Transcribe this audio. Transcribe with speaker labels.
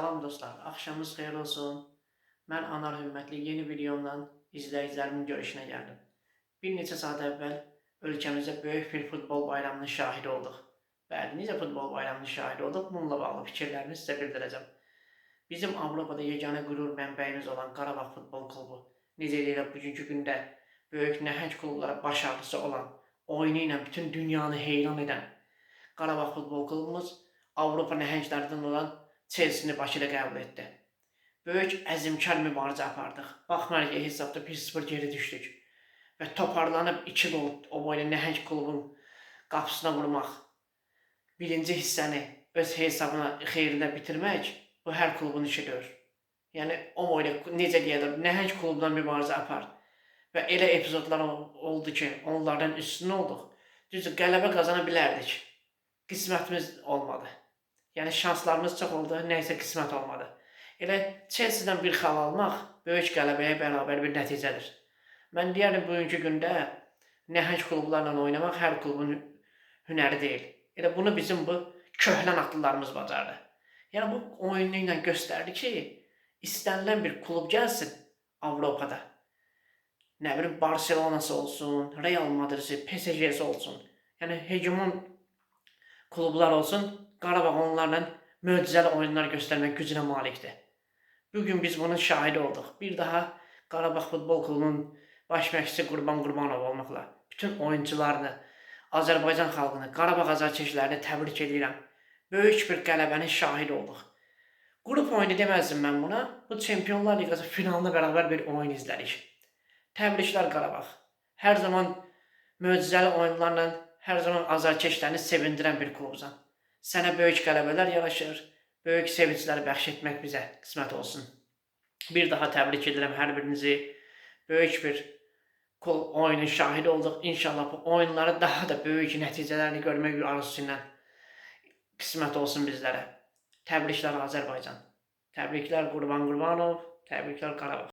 Speaker 1: Salam dostlar, axşamınız xeyir olsun. Mən Anar Hörmətli yeni videomla izləyicilərimin görüşünə gəldim. Bir neçə saat əvvəl ölkəmizdə böyük bir futbol bayramının şahidi olduq. Bəli, necə futbol bayramının şahidi olduq? Bununla bağlı fikirlərimi sizə bildirəcəm. Bizim Avropada yeganə qürur mənbəyimiz olan Qarabağ Futbol Klubu, necə deyirlər bugünkü gündə böyük nəhəng klublara başarılısı olan, oyunu ilə bütün dünyanı heyran edən Qarabağ Futbol Klubumuz Avropa nəhənglərindən olan Chelsea-ni Bakıda qəbul etdi. Böyük əzmkar mübarizə apardıq. Baxmayaraq ki, hesabda 1-0 geri düşdük. Və toparlanıb 2 gol o boyda nəhəng klubun qapısına vurmaq, birinci hissəni öz hesabına xeyrinə bitirmək, bu hər klubun işidir. Yəni, o boyda necə deyirlər, nəhəng klubdan mübarizə apar. Və elə epizodlar oldu ki, onlardan üstün olduq. Düzdür, qələbə qazana bilərdik. Qismətimiz olmadı. Yəni şanslarımız çox oldu, nəysə qismət olmadı. Elə Chelsea-dən bir xal almaq böyük qələbəyə bərabər bir nəticədir. Mən deyərdim bugünkü gündə nəhəng klublarla oynamaq hər klubun hünəri deyil. Elə bunu bizim bu köhlən atlılarımız bacardı. Yəni bu oyunu ilə göstərdi ki, istənilən bir klub gəlsin Avropada. Nə bilim Barcelonası olsun, Real Madrid'i, PSG-si olsun. Yəni hegemon klublar olsun. Qarabağ onlarla möcüzəli oyunlar göstərmək gücünə malikdir. Bugün biz bunun şahidi olduq. Bir daha Qarabağ Futbol Klubunun baş məşqçisi Qurban Qurbanov olmaqla bütün oyuncularını, Azərbaycan xalqını, Qarabağ azarkeşlərini təbrik edirəm. Böyük bir qələbənin şahidi olduq. Qrup oyunu deməzdim mən buna. Bu Çempionlar Liqası finalına bərabər bir oyun izlədik. Təbriklər Qarabağ. Hər zaman möcüzəli oyunlarla, hər zaman azarkeşlərini sevindirən bir klubsan. Sənə böyük qələbələr yaraşır, böyük sevinclər bəxş etmək bizə qismət olsun. Bir daha təbrik edirəm hər birinizi. Böyük bir oyunun şahidi olduq. İnşallah bu oyunları daha da böyük nəticələrini görmək arzusu ilə qismət olsun bizlərə. Təbriklər Azərbaycan. Təbriklər Qurban Qurbanov, təbriklər Qarabağ.